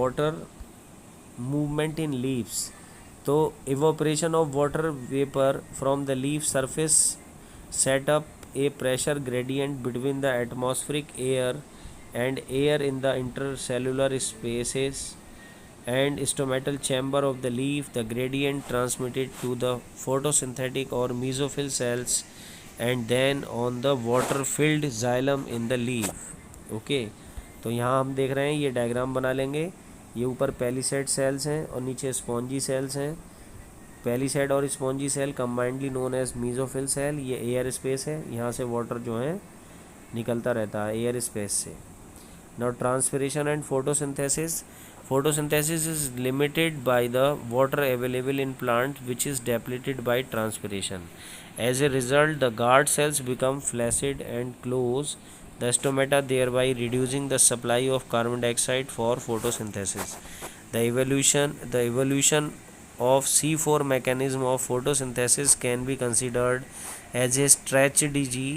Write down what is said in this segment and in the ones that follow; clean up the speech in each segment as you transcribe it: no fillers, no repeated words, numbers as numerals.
water movement in leaves. तो evaporation of water vapor from the leaf surface set up a pressure gradient between the atmospheric air and air in the intercellular spaces and stomatal chamber of the leaf. The gradient transmitted to the photosynthetic or mesophyll cells and then on the water filled xylem in the leaf. Okay तो यहाँ हम देख रहे हैं, ये diagram बना लेंगे। ये ऊपर पेलिसेड सेल्स हैं और नीचे स्पॉन्जी सेल्स हैं। पेलिसेड और spongy cell combinedly known as mesophyll cell. ये एयर स्पेस है, यहाँ से वाटर जो है निकलता रहता है एयर स्पेस से। Now transpiration and photosynthesis. Photosynthesis is limited by the water available in plant, which is depleted by transpiration. As a result, the guard cells become flaccid and close the stomata, thereby reducing the supply of carbon dioxide for photosynthesis. The evolution of C4 mechanism of photosynthesis can be considered as a strategy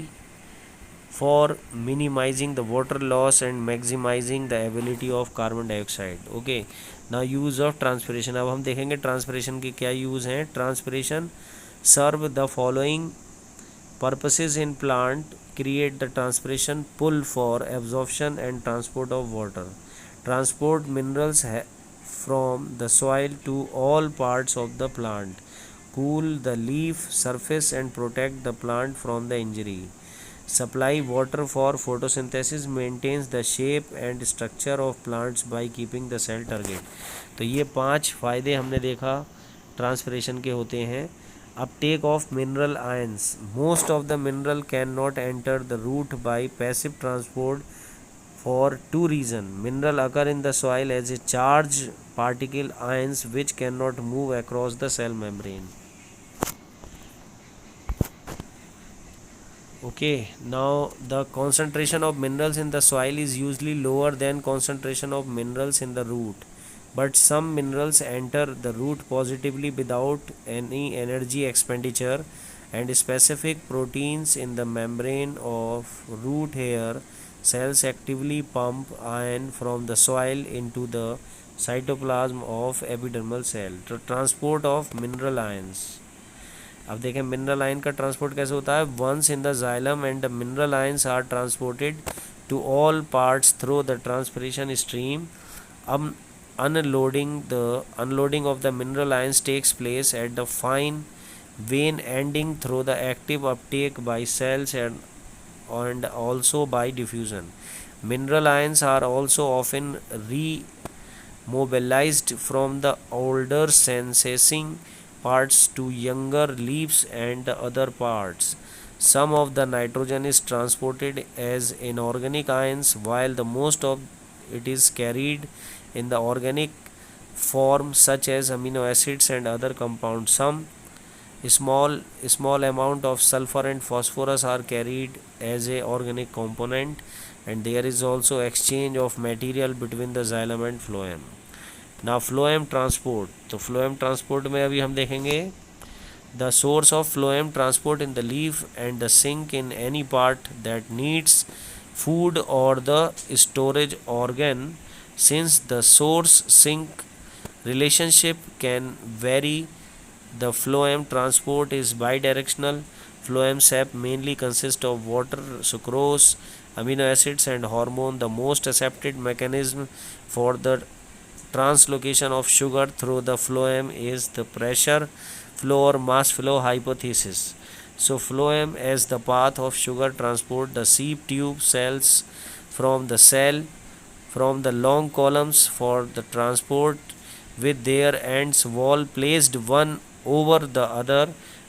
for minimizing the water loss and maximizing the ability of carbon dioxide. Okay, now use of transpiration. अब हम देखेंगे transpiration के क्या use हैं। Transpiration serve the following purposes in plant: create the transpiration pull for absorption and transport of water, transport minerals from the soil to all parts of the plant, cool the leaf surface and protect the plant from the injury, supply water for photosynthesis, maintains the shape and structure of plants by keeping the cell turgid. तो ये 5 फ़ायदे हमने देखा transpiration के होते हैं। Uptake of mineral ions. Most of the mineral can not enter the root by passive transport for two reasons. Mineral occur in the soil as a charged particle ions which cannot move across the cell membrane. Okay, now the concentration of minerals in the soil is usually lower than concentration of minerals in the root, but some minerals enter the root positively without any energy expenditure, and specific proteins in the membrane of root hair cells actively pump iron from the soil into the cytoplasm of epidermal cell. Transport of mineral ions. अब देखें mineral ion का transport कैसे होता है। Once in the xylem and the mineral ions are transported to all parts through the transpiration stream. अब unloading of the mineral ions takes place at the fine vein ending through the active uptake by cells and also by diffusion. Mineral ions are also often remobilized from the older sensing parts to younger leaves and other parts. Some of the nitrogen is transported as inorganic ions, while the most of it is carried in the organic form such as amino acids and other compounds. Some small amount of sulfur and phosphorus are carried as a organic component, and there is also exchange of material between the xylem and phloem. Now phloem transport. तो phloem transport में अभी हम देखेंगे the source of phloem transport in the leaf and the sink in any part that needs food or the storage organ. Since the source sink relationship can vary, the phloem transport is bidirectional. Phloem sap mainly consists of water, sucrose, amino acids and hormone. The most accepted mechanism for the translocation of sugar through the phloem is the pressure flow or mass flow hypothesis. So phloem as the path of sugar transport. The seep tube cells from the cell from the long columns for the transport with their ends wall placed one over the other,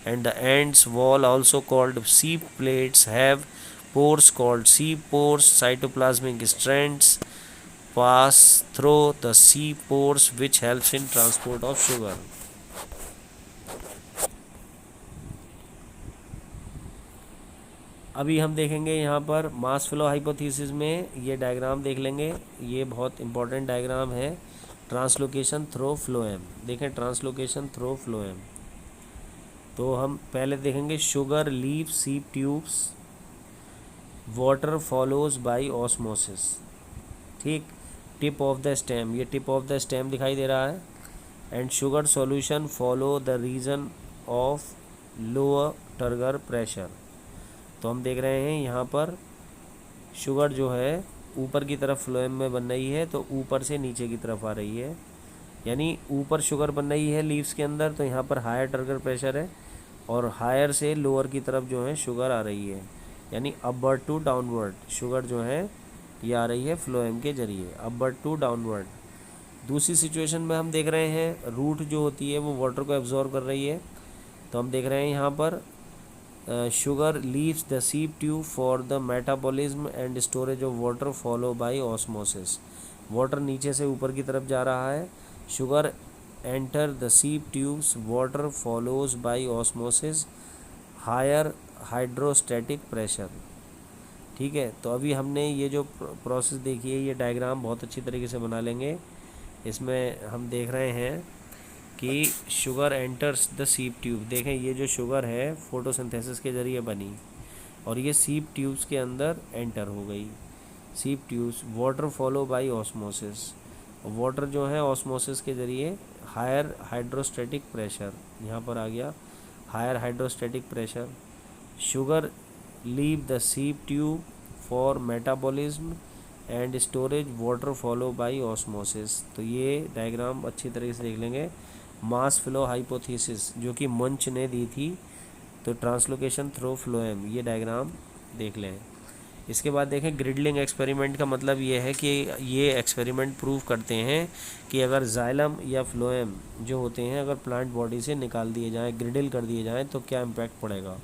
and the ends wall also called seep plates have pores called seep pores. Cytoplasmic strands pass through the seep pores which helps in transport of sugar. अभी हम देखेंगे यहाँ पर mass flow hypothesis में ये diagram देख लेंगे। ये बहुत इंपॉर्टेंट डायग्राम है। Translocation through phloem. देखें ट्रांसलोकेशन थ्रो फ्लोएम तो हम पहले देखेंगे sugar leaf sieve tubes water follows by osmosis. ठीक, टिप ऑफ द स्टेम, ये टिप ऑफ द स्टेम दिखाई दे रहा है। And sugar solution follow the region of lower turgor pressure. तो हम देख रहे हैं यहाँ पर शुगर जो है ऊपर की तरफ फ्लोएम में बन रही है, तो ऊपर से नीचे की तरफ आ रही है, यानी ऊपर शुगर बन रही है लीव्स के अंदर, तो यहाँ पर हायर टर्गर प्रेशर है, और हायर से लोअर की तरफ जो है शुगर आ रही है, यानी अपवर्ड टू डाउनवर्ड शुगर जो है ये आ रही है फ्लोएम के जरिए, अपवर्ड टू डाउनवर्ड। दूसरी सिचुएशन में हम देख रहे हैं रूट जो होती है वो वाटर को एब्जॉर्ब कर रही है, तो हम देख रहे हैं यहाँ पर sugar leaves the sieve tube for the metabolism and storage of water follow by osmosis। Water नीचे से ऊपर की तरफ जा रहा है, sugar enter the sieve tubes, water follows by osmosis, higher hydrostatic pressure। ठीक है, तो अभी हमने ये जो प्रोसेस देखी है, ये डायग्राम बहुत अच्छी तरीके से बना लेंगे। इसमें हम देख रहे हैं कि sugar enters the sieve tube. देखें ये जो शुगर है फोटोसिंथेसिस के ज़रिए बनी, और ये सीप ट्यूब्स के अंदर एंटर हो गई। सीप tubes water follow by osmosis, water जो है ऑस्मोसिस के ज़रिए हायर हाइड्रोस्टैटिक प्रेशर, यहाँ पर आ गया higher hydrostatic pressure. Sugar leave the sieve tube for metabolism and storage, water follow by osmosis. तो ये डायग्राम अच्छी तरीके से देख लेंगे। मास फ्लो हाइपोथेसिस जो कि मंच ने दी थी, तो ट्रांसलोकेशन थ्रू फ्लोएम, ये डायग्राम देख लें। इसके बाद देखें ग्रिडलिंग एक्सपेरिमेंट का मतलब ये है कि ये एक्सपेरिमेंट प्रूव करते हैं कि अगर जाइलम या फ्लोएम जो होते हैं अगर प्लांट बॉडी से निकाल दिए जाएँ, ग्रिडल कर दिए जाएँ, तो क्या इम्पैक्ट पड़ेगा।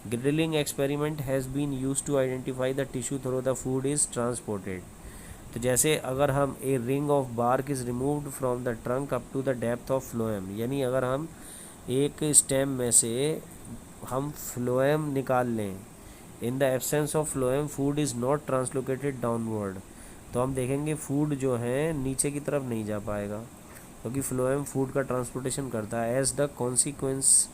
Girdling experiment has been used to identify the tissue through the food is transported. तो जैसे अगर हम a ring of bark is removed from the trunk up to the depth of phloem, यानी अगर हम एक स्टेम में से हम फ्लोएम निकाल लें, in the absence of phloem food is not translocated downward, तो हम देखेंगे फूड जो है नीचे की तरफ नहीं जा पाएगा, क्योंकि फ्लोएम फूड का ट्रांसपोर्टेशन करता है। As the consequence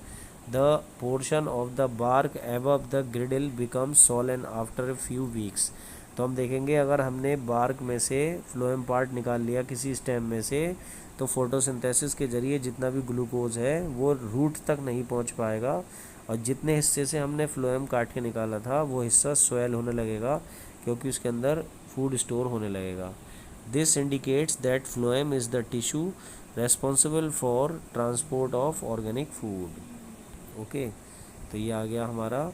the portion of the bark above the girdle becomes swollen after a few weeks. तो हम देखेंगे अगर हमने बार्क में से फ्लोएम पार्ट निकाल लिया किसी स्टेम में से, तो फोटोसिंथेसिस के ज़रिए जितना भी ग्लूकोज है वो रूट तक नहीं पहुंच पाएगा, और जितने हिस्से से हमने फ्लोएम काट के निकाला था वो हिस्सा स्वेल होने लगेगा, क्योंकि उसके अंदर फूड स्टोर होने लगेगा। This indicates that phloem is the tissue responsible for transport of organic food. Okay, तो ये आ गया हमारा।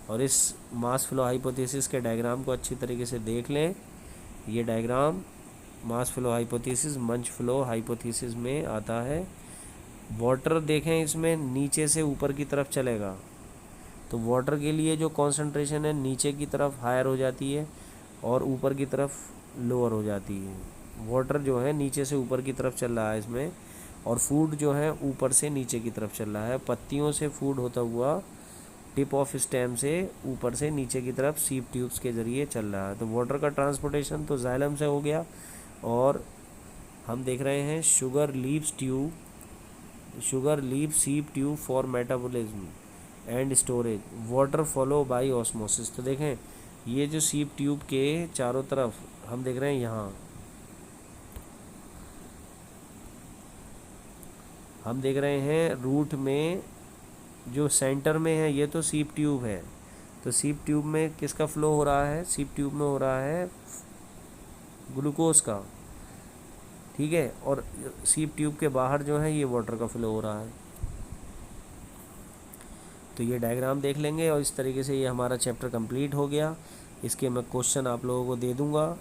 और इस मास फ्लो हाइपोथेसिस के डायग्राम को अच्छी तरीके से देख लें। ये डायग्राम मास फ्लो हाइपोथेसिस मंच फ्लो हाइपोथेसिस में आता है। वाटर देखें इसमें नीचे से ऊपर की तरफ चलेगा, तो वाटर के लिए जो कॉन्सेंट्रेशन है नीचे की तरफ हायर हो जाती है और ऊपर की तरफ लोअर हो जाती है। वाटर जो है नीचे से ऊपर की तरफ चल रहा है इसमें, और फूड जो है ऊपर से नीचे की तरफ चल रहा है। पत्तियों से फूड होता हुआ टिप ऑफ स्टेम से ऊपर से नीचे की तरफ सीप ट्यूब्स के ज़रिए चल रहा है। तो वाटर का ट्रांसपोर्टेशन तो जाइलम से हो गया, और हम देख रहे हैं शुगर लीव सीप tube for metabolism and storage, water follow by osmosis. तो देखें ये जो सीप ट्यूब के चारों तरफ हम देख रहे हैं, यहाँ हम देख रहे हैं रूट में जो सेंटर में है ये तो सीप ट्यूब है, तो सीप ट्यूब में किसका फ्लो हो रहा है, सीप ट्यूब में हो रहा है ग्लूकोज का, ठीक है, और सीप ट्यूब के बाहर जो है ये वाटर का फ्लो हो रहा है। तो ये डायग्राम देख लेंगे, और इस तरीके से ये हमारा चैप्टर कंप्लीट हो गया। इसके मैं क्वेश्चन आप लोगों को दे दूंगा।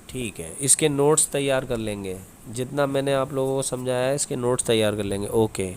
ठीक है, इसके नोट्स तैयार कर लेंगे, जितना मैंने आप लोगों को समझाया है इसके नोट्स तैयार कर लेंगे। ओके।